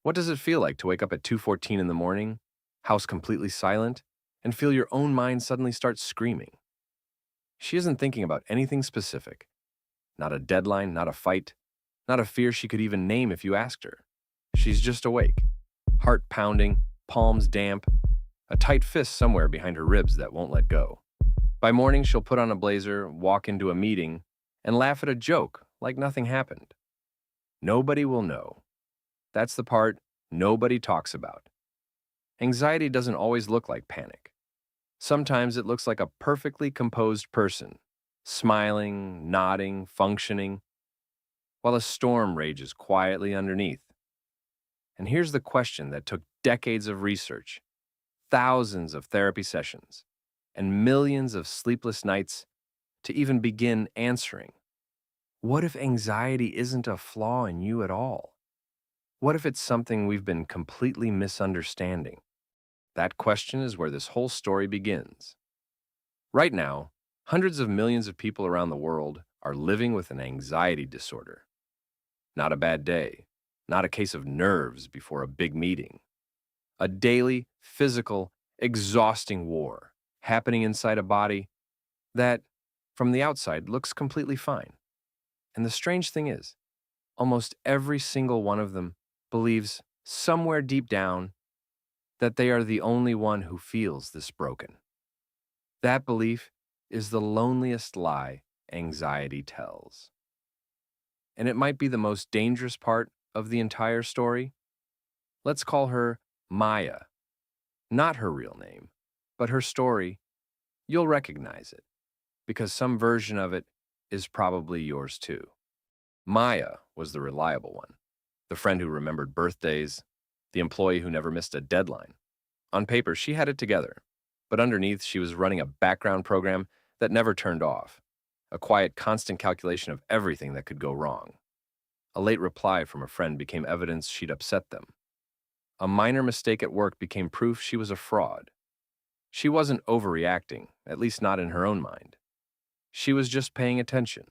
What does it feel like to wake up at 2:14 in the morning, house completely silent, and feel your own mind suddenly start screaming? She isn't thinking about anything specific. Not a deadline, not a fight, not a fear she could even name if you asked her. She's just awake, heart pounding, palms damp, a tight fist somewhere behind her ribs that won't let go. By morning, she'll put on a blazer, walk into a meeting, and laugh at a joke like nothing happened. Nobody will know. That's the part nobody talks about. Anxiety doesn't always look like panic. Sometimes it looks like a perfectly composed person, smiling, nodding, functioning, while a storm rages quietly underneath. And here's the question that took decades of research, thousands of therapy sessions, and millions of sleepless nights to even begin answering. What if anxiety isn't a flaw in you at all? What if it's something we've been completely misunderstanding? That question is where this whole story begins. Right now, hundreds of millions of people around the world are living with an anxiety disorder. Not a bad day, not a case of nerves before a big meeting. A daily, physical, exhausting war happening inside a body that, from the outside, looks completely fine. And the strange thing is, almost every single one of them believes somewhere deep down that they are the only one who feels this broken. That belief is the loneliest lie anxiety tells. And it might be the most dangerous part of the entire story. Let's call her Maya. Not her real name, but her story. You'll recognize it, because some version of it is probably yours too. Maya was the reliable one, the friend who remembered birthdays, the employee who never missed a deadline. On paper, she had it together, but underneath, she was running a background program that never turned off, a quiet, constant calculation of everything that could go wrong. A late reply from a friend became evidence she'd upset them. A minor mistake at work became proof she was a fraud. She wasn't overreacting, at least not in her own mind. She was just paying attention,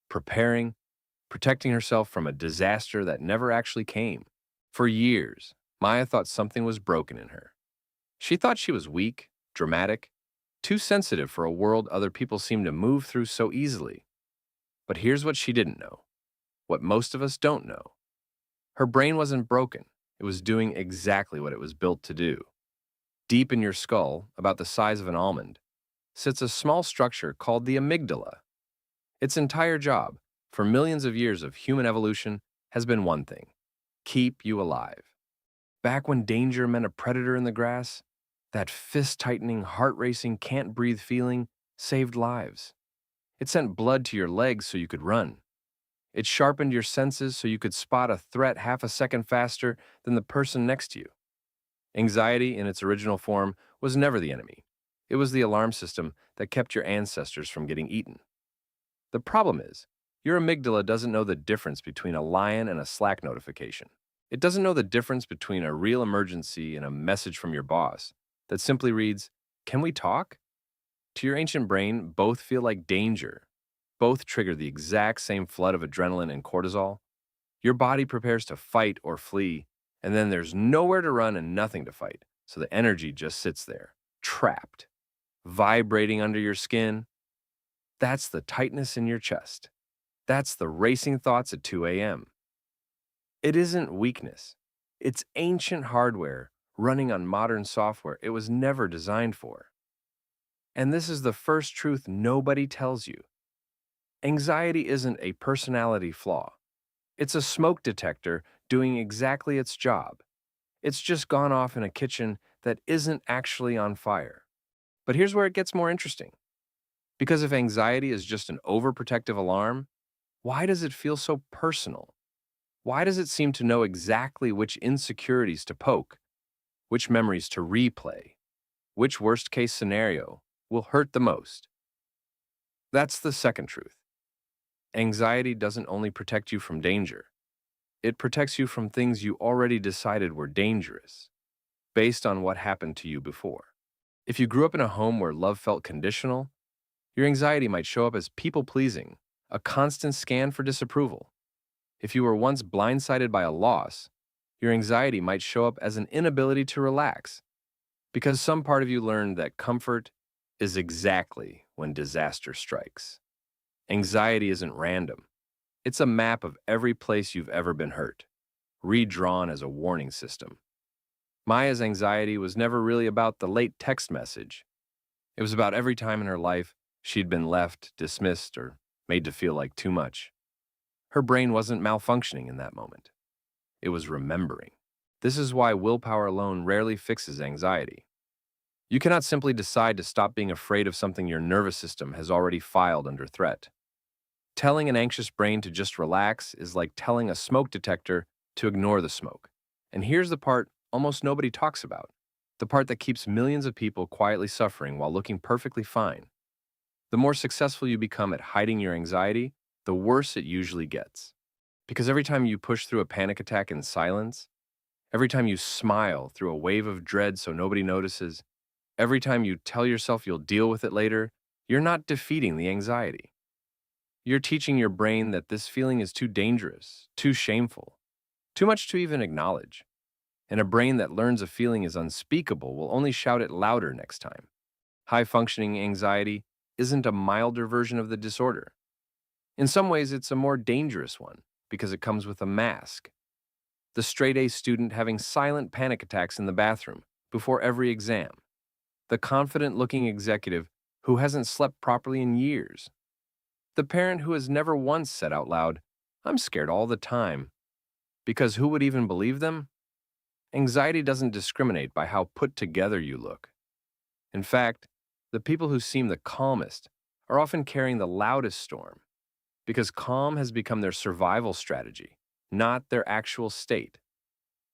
preparing, protecting herself from a disaster that never actually came. For years, Maya thought something was broken in her. She thought she was weak, dramatic, too sensitive for a world other people seemed to move through so easily. But here's what she didn't know, what most of us don't know. Her brain wasn't broken. It was doing exactly what it was built to do. Deep in your skull, about the size of an almond, sits a small structure called the amygdala. Its entire job, for millions of years of human evolution, has been one thing: keep you alive. Back when danger meant a predator in the grass, that fist-tightening, heart-racing, can't-breathe feeling saved lives. It sent blood to your legs so you could run. It sharpened your senses so you could spot a threat half a second faster than the person next to you. Anxiety, in its original form, was never the enemy. It was the alarm system that kept your ancestors from getting eaten. The problem is, your amygdala doesn't know the difference between a lion and a Slack notification. It doesn't know the difference between a real emergency and a message from your boss that simply reads, "Can we talk?" To your ancient brain, both feel like danger. Both trigger the exact same flood of adrenaline and cortisol. Your body prepares to fight or flee, and then there's nowhere to run and nothing to fight, so the energy just sits there, trapped, vibrating under your skin. That's the tightness in your chest. That's the racing thoughts at 2 a.m. It isn't weakness. It's ancient hardware running on modern software it was never designed for. And this is the first truth nobody tells you. Anxiety isn't a personality flaw. It's a smoke detector doing exactly its job. It's just gone off in a kitchen that isn't actually on fire. But here's where it gets more interesting. Because if anxiety is just an overprotective alarm, why does it feel so personal? Why does it seem to know exactly which insecurities to poke, which memories to replay, which worst-case scenario will hurt the most? That's the second truth. Anxiety doesn't only protect you from danger. It protects you from things you already decided were dangerous, based on what happened to you before. If you grew up in a home where love felt conditional, your anxiety might show up as people-pleasing, a constant scan for disapproval. If you were once blindsided by a loss, your anxiety might show up as an inability to relax, because some part of you learned that comfort is exactly when disaster strikes. Anxiety isn't random. It's a map of every place you've ever been hurt, redrawn as a warning system. Maya's anxiety was never really about the late text message. It was about every time in her life she'd been left, dismissed, or made to feel like too much. Her brain wasn't malfunctioning in that moment. It was remembering. This is why willpower alone rarely fixes anxiety. You cannot simply decide to stop being afraid of something your nervous system has already filed under threat. Telling an anxious brain to just relax is like telling a smoke detector to ignore the smoke. And here's the part almost nobody talks about, the part that keeps millions of people quietly suffering while looking perfectly fine. The more successful you become at hiding your anxiety, the worse it usually gets. Because every time you push through a panic attack in silence, every time you smile through a wave of dread so nobody notices, every time you tell yourself you'll deal with it later, you're not defeating the anxiety. You're teaching your brain that this feeling is too dangerous, too shameful, too much to even acknowledge. And a brain that learns a feeling is unspeakable will only shout it louder next time. High-functioning anxiety isn't a milder version of the disorder. In some ways, it's a more dangerous one because it comes with a mask. The straight-A student having silent panic attacks in the bathroom before every exam. The confident-looking executive who hasn't slept properly in years. The parent who has never once said out loud, "I'm scared all the time." Because who would even believe them? Anxiety doesn't discriminate by how put together you look. In fact, the people who seem the calmest are often carrying the loudest storm, because calm has become their survival strategy, not their actual state.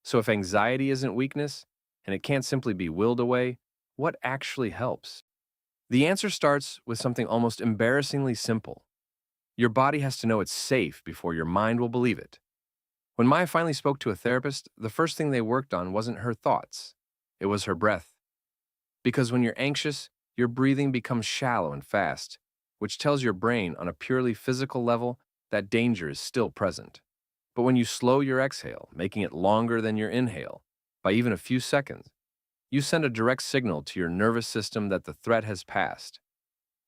So if anxiety isn't weakness, and it can't simply be willed away, what actually helps? The answer starts with something almost embarrassingly simple. Your body has to know it's safe before your mind will believe it. When Maya finally spoke to a therapist, the first thing they worked on wasn't her thoughts. It was her breath. Because when you're anxious, your breathing becomes shallow and fast, which tells your brain on a purely physical level that danger is still present. But when you slow your exhale, making it longer than your inhale, by even a few seconds, you send a direct signal to your nervous system that the threat has passed.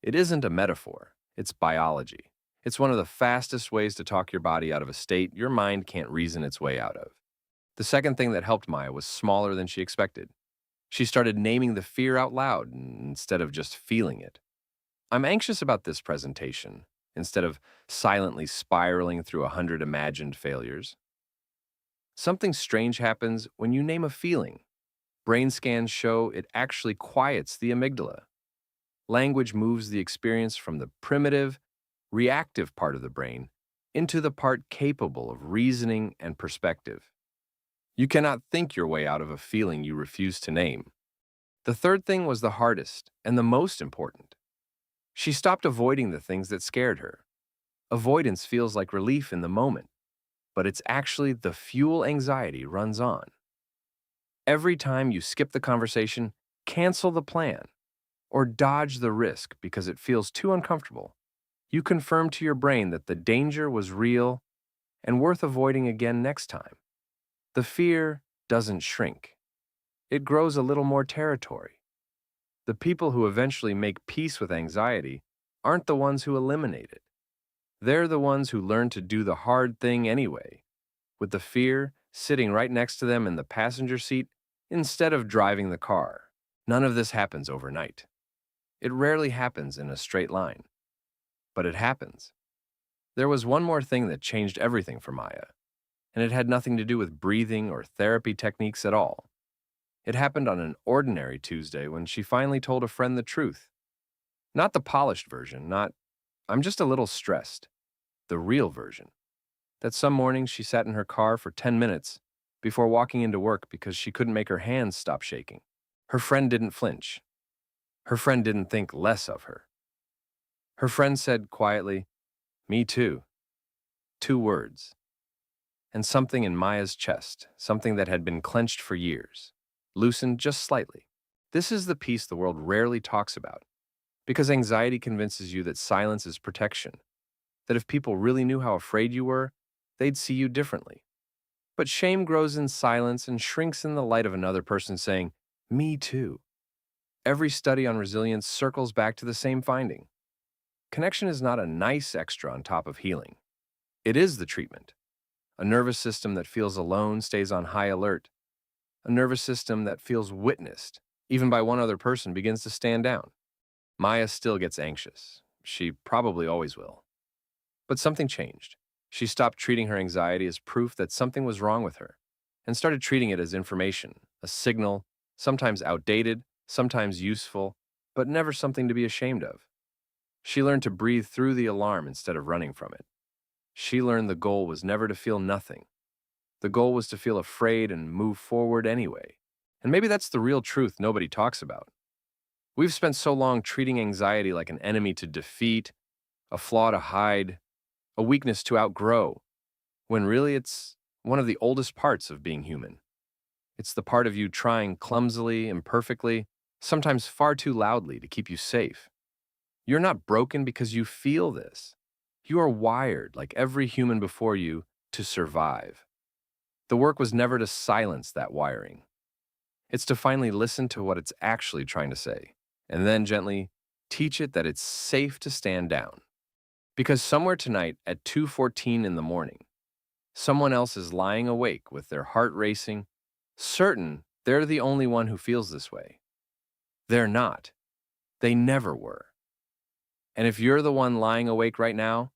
It isn't a metaphor, it's biology. It's one of the fastest ways to talk your body out of a state your mind can't reason its way out of. The second thing that helped Maya was smaller than she expected. She started naming the fear out loud instead of just feeling it. "I'm anxious about this presentation," instead of silently spiraling through 100 imagined failures. Something strange happens when you name a feeling. Brain scans show it actually quiets the amygdala. Language moves the experience from the primitive, reactive part of the brain into the part capable of reasoning and perspective. You cannot think your way out of a feeling you refuse to name. The third thing was the hardest and the most important. She stopped avoiding the things that scared her. Avoidance feels like relief in the moment, but it's actually the fuel anxiety runs on. Every time you skip the conversation, cancel the plan, or dodge the risk because it feels too uncomfortable, you confirm to your brain that the danger was real and worth avoiding again next time. The fear doesn't shrink. It grows a little more territory. The people who eventually make peace with anxiety aren't the ones who eliminate it. They're the ones who learn to do the hard thing anyway, with the fear sitting right next to them in the passenger seat instead of driving the car. None of this happens overnight. It rarely happens in a straight line. But it happens. There was one more thing that changed everything for Maya, and it had nothing to do with breathing or therapy techniques at all. It happened on an ordinary Tuesday when she finally told a friend the truth. Not the polished version, not, "I'm just a little stressed," the real version. That some morning she sat in her car for 10 minutes before walking into work because she couldn't make her hands stop shaking. Her friend didn't flinch. Her friend didn't think less of her. Her friend said quietly, "Me too." 2 words. And something in Maya's chest, something that had been clenched for years, loosened just slightly. This is the piece the world rarely talks about, because anxiety convinces you that silence is protection, that if people really knew how afraid you were, they'd see you differently. But shame grows in silence and shrinks in the light of another person saying, "Me too." Every study on resilience circles back to the same finding. Connection is not a nice extra on top of healing. It is the treatment. A nervous system that feels alone stays on high alert. A nervous system that feels witnessed, even by one other person, begins to stand down. Maya still gets anxious. She probably always will. But something changed. She stopped treating her anxiety as proof that something was wrong with her and started treating it as information, a signal, sometimes outdated, sometimes useful, but never something to be ashamed of. She learned to breathe through the alarm instead of running from it. She learned the goal was never to feel nothing. The goal was to feel afraid and move forward anyway. And maybe that's the real truth nobody talks about. We've spent so long treating anxiety like an enemy to defeat, a flaw to hide, a weakness to outgrow, when really it's one of the oldest parts of being human. It's the part of you trying clumsily, imperfectly, sometimes far too loudly to keep you safe. You're not broken because you feel this. You are wired, like every human before you, to survive. The work was never to silence that wiring. It's to finally listen to what it's actually trying to say, and then gently teach it that it's safe to stand down. Because somewhere tonight at 2:14 in the morning, someone else is lying awake with their heart racing, certain they're the only one who feels this way. They're not. They never were. And if you're the one lying awake right now,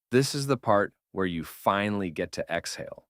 this is the part where you finally get to exhale.